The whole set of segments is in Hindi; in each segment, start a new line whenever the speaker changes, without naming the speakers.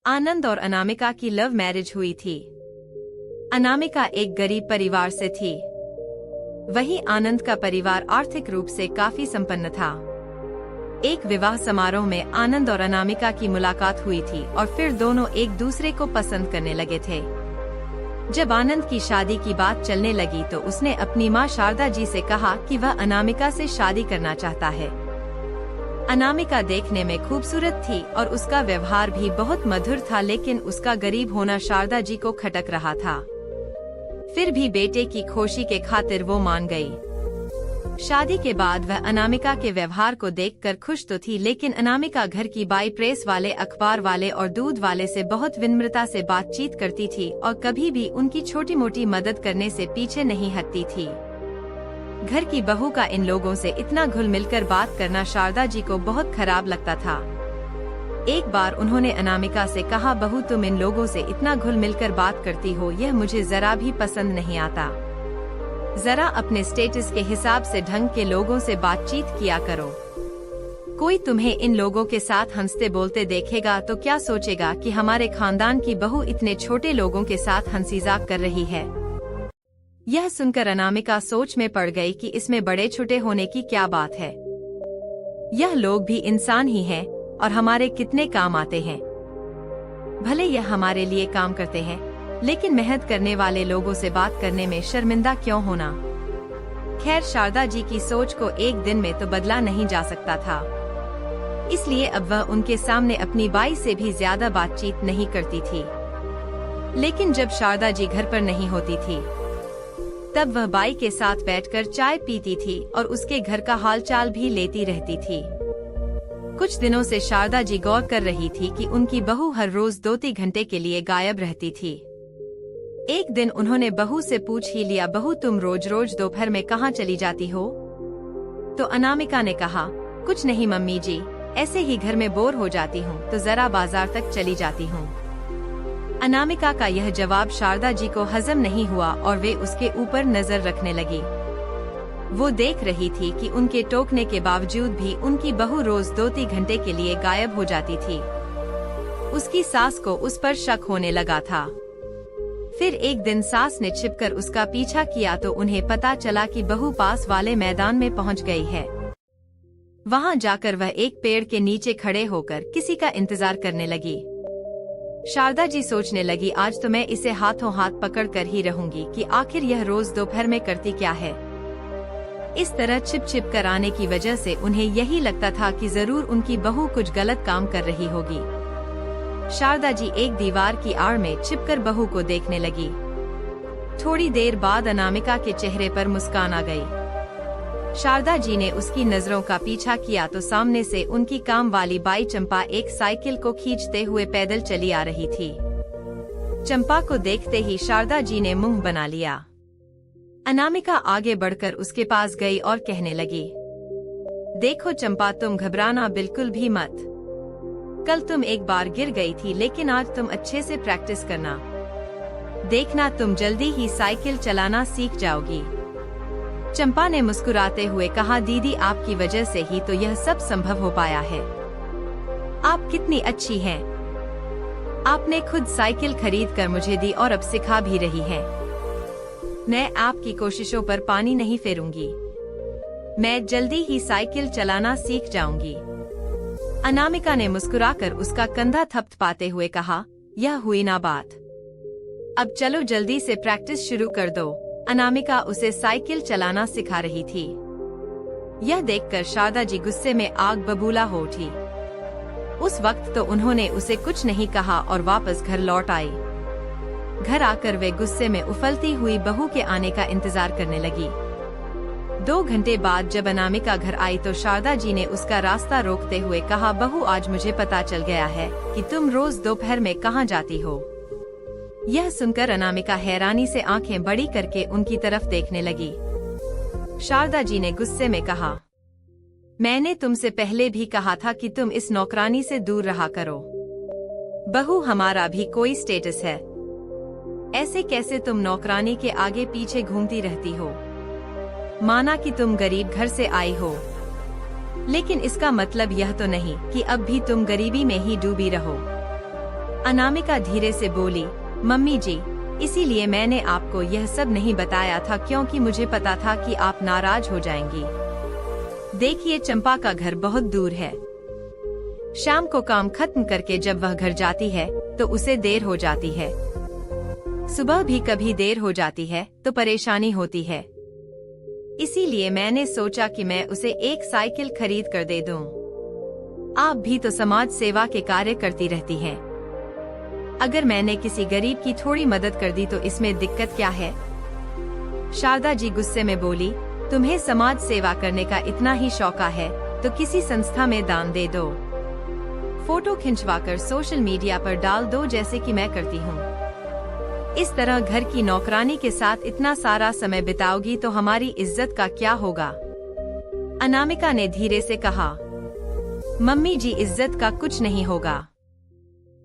आनंद और अनामिका की लव मैरिज हुई थी। अनामिका एक गरीब परिवार से थी, वहीं आनंद का परिवार आर्थिक रूप से काफी संपन्न था। एक विवाह समारोह में आनंद और अनामिका की मुलाकात हुई थी और फिर दोनों एक दूसरे को पसंद करने लगे थे। जब आनंद की शादी की बात चलने लगी तो उसने अपनी मां शारदा जी से कहा कि वह अनामिका से शादी करना चाहता है। अनामिका देखने में खूबसूरत थी और उसका व्यवहार भी बहुत मधुर था, लेकिन उसका गरीब होना शारदा जी को खटक रहा था। फिर भी बेटे की खुशी के खातिर वो मान गई। शादी के बाद वह अनामिका के व्यवहार को देखकर खुश तो थी, लेकिन अनामिका घर की बाई, प्रेस वाले, अखबार वाले और दूध वाले से बहुत विनम्रता से बातचीत करती थी और कभी भी उनकी छोटी मोटी मदद करने से पीछे नहीं हटती थी। घर की बहू का इन लोगों से इतना घुल मिलकर बात करना शारदा जी को बहुत खराब लगता था। एक बार उन्होंने अनामिका से कहा, बहू तुम इन लोगों से इतना घुल मिलकर बात करती हो, यह मुझे जरा भी पसंद नहीं आता। जरा अपने स्टेटस के हिसाब से ढंग के लोगों से बातचीत किया करो। कोई तुम्हें इन लोगों के साथ हंसते बोलते देखेगा तो क्या सोचेगा कि हमारे खानदान की बहू इतने छोटे लोगों के साथ हंसीजाक कर रही है। यह सुनकर अनामिका सोच में पड़ गई कि इसमें बड़े छोटे होने की क्या बात है। यह लोग भी इंसान ही हैं और हमारे कितने काम आते हैं। भले यह हमारे लिए काम करते हैं, लेकिन मेहनत करने वाले लोगों से बात करने में शर्मिंदा क्यों होना। खैर, शारदा जी की सोच को एक दिन में तो बदला नहीं जा सकता था, इसलिए अब वह उनके सामने अपनी बाई से भी ज्यादा बातचीत नहीं करती थी। लेकिन जब शारदा जी घर पर नहीं होती थी तब वह बाई के साथ बैठकर चाय पीती थी और उसके घर का हालचाल भी लेती रहती थी। कुछ दिनों से शारदा जी गौर कर रही थी कि उनकी बहू हर रोज 2-3 घंटे के लिए गायब रहती थी। एक दिन उन्होंने बहू से पूछ ही लिया, बहू तुम रोज रोज दोपहर में कहाँ चली जाती हो? तो अनामिका ने कहा, कुछ नहीं मम्मी जी, ऐसे ही घर में बोर हो जाती हूँ तो जरा बाजार तक चली जाती हूँ। अनामिका का यह जवाब शारदा जी को हजम नहीं हुआ और वे उसके ऊपर नजर रखने लगी। वो देख रही थी कि उनके टोकने के बावजूद भी उनकी बहू रोज 2-3 घंटे के लिए गायब हो जाती थी। उसकी सास को उस पर शक होने लगा था। फिर एक दिन सास ने छिपकर उसका पीछा किया तो उन्हें पता चला कि बहू पास वाले मैदान में पहुंच गई है। वहां जाकर वह एक पेड़ के नीचे खड़े होकर किसी का इंतजार करने लगी। शारदा जी सोचने लगी, आज तो मैं इसे हाथों हाथ पकड़ कर ही रहूंगी कि आखिर यह रोज दोपहर में करती क्या है। इस तरह छिप छिप कर आने की वजह से उन्हें यही लगता था कि जरूर उनकी बहू कुछ गलत काम कर रही होगी। शारदा जी एक दीवार की आड़ में छिपकर बहू को देखने लगी। थोड़ी देर बाद अनामिका के चेहरे पर मुस्कान आ गई। शारदा जी ने उसकी नजरों का पीछा किया तो सामने से उनकी काम वाली बाई चंपा एक साइकिल को खींचते हुए पैदल चली आ रही थी। चंपा को देखते ही शारदा जी ने मुंह बना लिया। अनामिका आगे बढ़कर उसके पास गई और कहने लगी, देखो चंपा, तुम घबराना बिल्कुल भी मत। कल तुम एक बार गिर गई थी, लेकिन आज तुम अच्छे से प्रैक्टिस करना। देखना तुम जल्दी ही साइकिल चलाना सीख जाओगी। चंपा ने मुस्कुराते हुए कहा, दीदी आपकी वजह से ही तो यह सब संभव हो पाया है। आप कितनी अच्छी हैं। आपने खुद साइकिल खरीद कर मुझे दी और अब सिखा भी रही हैं। मैं आपकी कोशिशों पर पानी नहीं फेरूंगी। मैं जल्दी ही साइकिल चलाना सीख जाऊंगी। अनामिका ने मुस्कुराकर उसका कंधा थपथपाते हुए कहा, यह हुई ना बात। अब चलो जल्दी से प्रैक्टिस शुरू कर दो। अनामिका उसे साइकिल चलाना सिखा रही थी। यह देखकर शारदा जी गुस्से में आग बबूला हो उठी। उस वक्त तो उन्होंने उसे कुछ नहीं कहा और वापस घर लौट आई। घर आकर वे गुस्से में उफलती हुई बहू के आने का इंतजार करने लगी। 2 घंटे बाद जब अनामिका घर आई तो शारदा जी ने उसका रास्ता रोकते हुए कहा, बहू आज मुझे पता चल गया है कि तुम रोज दोपहर में कहाँ जाती हो। यह सुनकर अनामिका हैरानी से आंखें बड़ी करके उनकी तरफ देखने लगी। शारदा जी ने गुस्से में कहा, मैंने तुमसे पहले भी कहा था कि तुम इस नौकरानी से दूर रहा करो। बहू हमारा भी कोई स्टेटस है। ऐसे कैसे तुम नौकरानी के आगे पीछे घूमती रहती हो। माना कि तुम गरीब घर से आई हो, लेकिन इसका मतलब यह तो नहीं कि अब भी तुम गरीबी में ही डूबी रहो। अनामिका धीरे से बोली, मम्मी जी, इसीलिए मैंने आपको यह सब नहीं बताया था क्योंकि मुझे पता था कि आप नाराज हो जाएंगी। देखिए, चंपा का घर बहुत दूर है। शाम को काम खत्म करके जब वह घर जाती है तो उसे देर हो जाती है। सुबह भी कभी देर हो जाती है तो परेशानी होती है। इसीलिए मैंने सोचा कि मैं उसे एक साइकिल खरीद कर दे दूं। आप भी तो समाज सेवा के कार्य करती रहती हैं। अगर मैंने किसी गरीब की थोड़ी मदद कर दी तो इसमें दिक्कत क्या है? शारदा जी गुस्से में बोली, तुम्हें समाज सेवा करने का इतना ही शौका है तो किसी संस्था में दान दे दो। फोटो खिंचवाकर सोशल मीडिया पर डाल दो जैसे कि मैं करती हूँ। इस तरह घर की नौकरानी के साथ इतना सारा समय बिताओगी तो हमारी इज्जत का क्या होगा? अनामिका ने धीरे से कहा, मम्मी जी, इज्जत का कुछ नहीं होगा।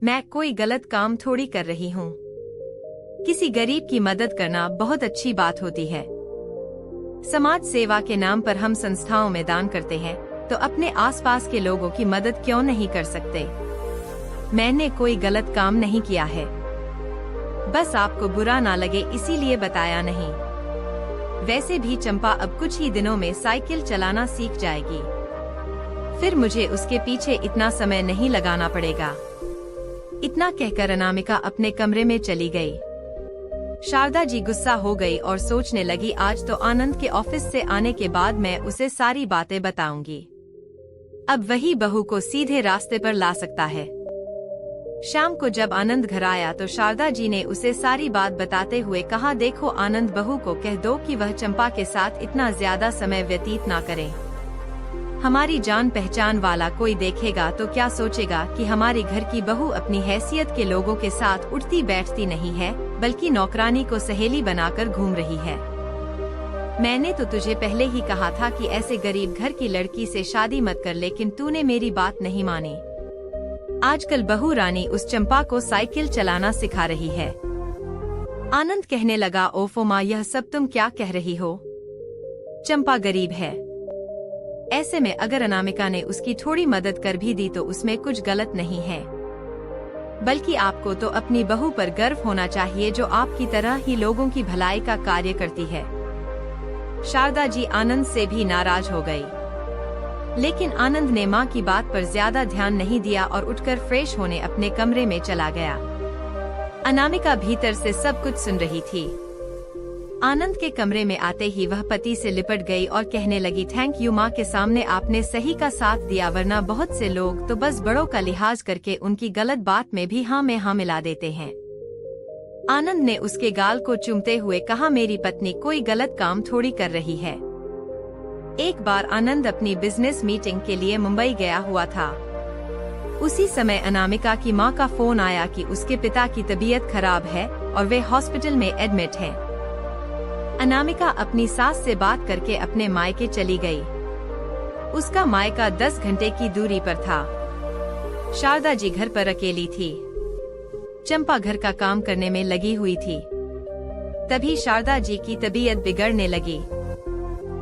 मैं कोई गलत काम थोड़ी कर रही हूँ। किसी गरीब की मदद करना बहुत अच्छी बात होती है। समाज सेवा के नाम पर हम संस्थाओं में दान करते हैं तो अपने आसपास के लोगों की मदद क्यों नहीं कर सकते? मैंने कोई गलत काम नहीं किया है, बस आपको बुरा ना लगे इसीलिए बताया नहीं। वैसे भी चंपा अब कुछ ही दिनों में साइकिल चलाना सीख जाएगी, फिर मुझे उसके पीछे इतना समय नहीं लगाना पड़ेगा। इतना कहकर अनामिका अपने कमरे में चली गई। शारदा जी गुस्सा हो गई और सोचने लगी, आज तो आनंद के ऑफिस से आने के बाद मैं उसे सारी बातें बताऊंगी। अब वही बहू को सीधे रास्ते पर ला सकता है। शाम को जब आनंद घर आया तो शारदा जी ने उसे सारी बात बताते हुए कहा, देखो आनंद, बहू को कह दो कि वह चंपा के साथ इतना ज्यादा समय व्यतीत ना करे। हमारी जान पहचान वाला कोई देखेगा तो क्या सोचेगा कि हमारी घर की बहू अपनी हैसियत के लोगों के साथ उठती बैठती नहीं है, बल्कि नौकरानी को सहेली बनाकर घूम रही है। मैंने तो तुझे पहले ही कहा था कि ऐसे गरीब घर की लड़की से शादी मत कर, लेकिन तूने मेरी बात नहीं मानी। आजकल बहू रानी उस चंपा को साइकिल चलाना सिखा रही है। आनंद कहने लगा, ओफो माँ, यह सब तुम क्या कह रही हो? चंपा गरीब है, ऐसे में अगर अनामिका ने उसकी थोड़ी मदद कर भी दी तो उसमें कुछ गलत नहीं है। बल्कि आपको तो अपनी बहू पर गर्व होना चाहिए जो आपकी तरह ही लोगों की भलाई का कार्य करती है। शारदा जी आनंद से भी नाराज हो गई, लेकिन आनंद ने मां की बात पर ज्यादा ध्यान नहीं दिया और उठकर फ्रेश होने अपने कमरे में चला गया। अनामिका भीतर से सब कुछ सुन रही थी। आनंद के कमरे में आते ही वह पति से लिपट गई और कहने लगी, थैंक यू माँ के सामने आपने सही का साथ दिया, वरना बहुत से लोग तो बस बड़ों का लिहाज करके उनकी गलत बात में भी हाँ में हाँ मिला देते हैं। आनंद ने उसके गाल को चूमते हुए कहा, मेरी पत्नी कोई गलत काम थोड़ी कर रही है। एक बार आनंद अपनी बिजनेस मीटिंग के लिए मुंबई गया हुआ था। उसी समय अनामिका की माँ का फोन आया कि उसके पिता की तबीयत खराब है और वे हॉस्पिटल में एडमिट हैं। अनामिका अपनी सास से बात करके अपने मायके चली गई। उसका मायका 10 घंटे की दूरी पर था। शारदा जी घर पर अकेली थी। चंपा घर का काम करने में लगी हुई थी। तभी शारदा जी की तबीयत बिगड़ने लगी।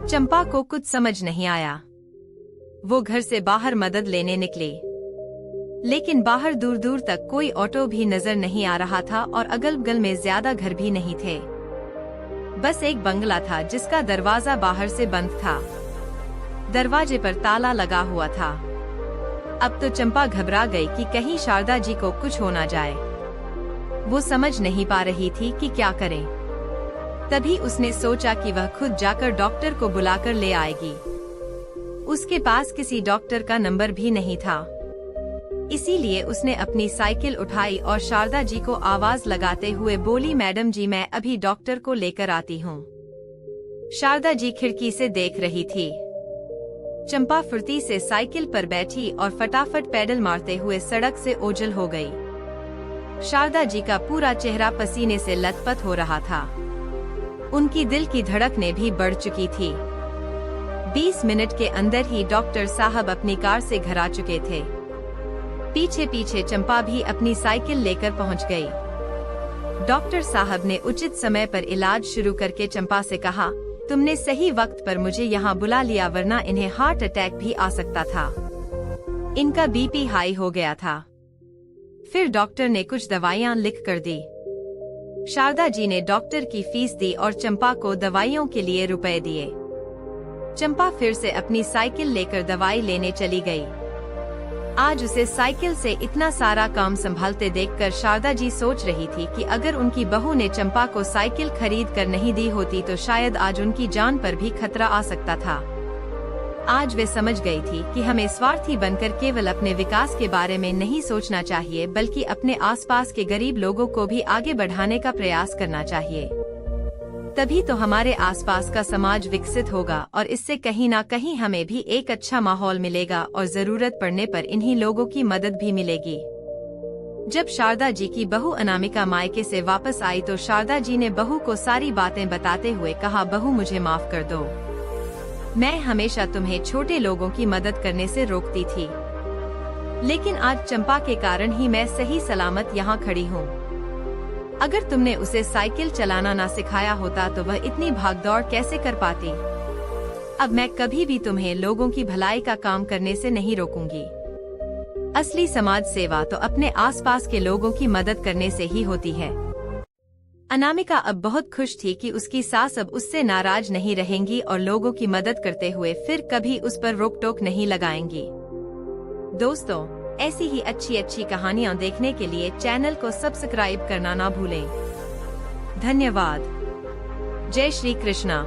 चंपा को कुछ समझ नहीं आया। वो घर से बाहर मदद लेने निकली, लेकिन बाहर दूर दूर तक कोई ऑटो भी नजर नहीं आ रहा था और अगल बगल में ज्यादा घर भी नहीं थे। बस एक बंगला था जिसका दरवाजा बाहर से बंद था। दरवाजे पर ताला लगा हुआ था। अब तो चंपा घबरा गई कि कहीं शारदा जी को कुछ हो ना जाए। वो समझ नहीं पा रही थी कि क्या करे। तभी उसने सोचा कि वह खुद जाकर डॉक्टर को बुलाकर ले आएगी। उसके पास किसी डॉक्टर का नंबर भी नहीं था, इसीलिए उसने अपनी साइकिल उठाई और शारदा जी को आवाज लगाते हुए बोली, मैडम जी मैं अभी डॉक्टर को लेकर आती हूँ। शारदा जी खिड़की से देख रही थी। चंपा फुर्ती से साइकिल पर बैठी और फटाफट पैडल मारते हुए सड़क से ओझल हो गई। शारदा जी का पूरा चेहरा पसीने से लथपथ हो रहा था। उनकी दिल की धड़कनें भी बढ़ चुकी थी। 20 मिनट के अंदर ही डॉक्टर साहब अपनी कार से घर आ चुके थे। पीछे पीछे चंपा भी अपनी साइकिल लेकर पहुंच गई। डॉक्टर साहब ने उचित समय पर इलाज शुरू करके चंपा से कहा, तुमने सही वक्त पर मुझे यहाँ बुला लिया, वरना इन्हें हार्ट अटैक भी आ सकता था। इनका बीपी हाई हो गया था। फिर डॉक्टर ने कुछ दवाइयाँ लिख कर दी। शारदा जी ने डॉक्टर की फीस दी और चंपा को दवाइयों के लिए रुपए दिए। चंपा फिर से अपनी साइकिल लेकर दवाई लेने चली गई। आज उसे साइकिल से इतना सारा काम संभालते देखकर शारदा जी सोच रही थी कि अगर उनकी बहू ने चंपा को साइकिल खरीद कर नहीं दी होती तो शायद आज उनकी जान पर भी खतरा आ सकता था। आज वे समझ गई थी कि हमें स्वार्थी बनकर केवल अपने विकास के बारे में नहीं सोचना चाहिए, बल्कि अपने आसपास के गरीब लोगों को भी आगे बढ़ाने का प्रयास करना चाहिए। तभी तो हमारे आसपास का समाज विकसित होगा और इससे कहीं ना कहीं हमें भी एक अच्छा माहौल मिलेगा और जरूरत पड़ने पर इन्हीं लोगों की मदद भी मिलेगी। जब शारदा जी की बहू अनामिका मायके से वापस आई तो शारदा जी ने बहू को सारी बातें बताते हुए कहा, बहू मुझे माफ कर दो, मैं हमेशा तुम्हें छोटे लोगों की मदद करने से रोकती थी, लेकिन आज चंपा के कारण ही मैं सही सलामत यहाँ खड़ी हूँ। अगर तुमने उसे साइकिल चलाना ना सिखाया होता तो वह इतनी भागदौड़ कैसे कर पाती। अब मैं कभी भी तुम्हें लोगों की भलाई का काम करने से नहीं रोकूंगी। असली समाज सेवा तो अपने आसपास के लोगों की मदद करने से ही होती है। अनामिका अब बहुत खुश थी कि उसकी सास अब उससे नाराज नहीं रहेंगी और लोगों की मदद करते हुए फिर कभी उस पर रोक टोक नहीं लगाएंगी। दोस्तों, ऐसी ही अच्छी कहानियाँ देखने के लिए चैनल को सब्सक्राइब करना ना भूलें। धन्यवाद। जय श्री कृष्णा।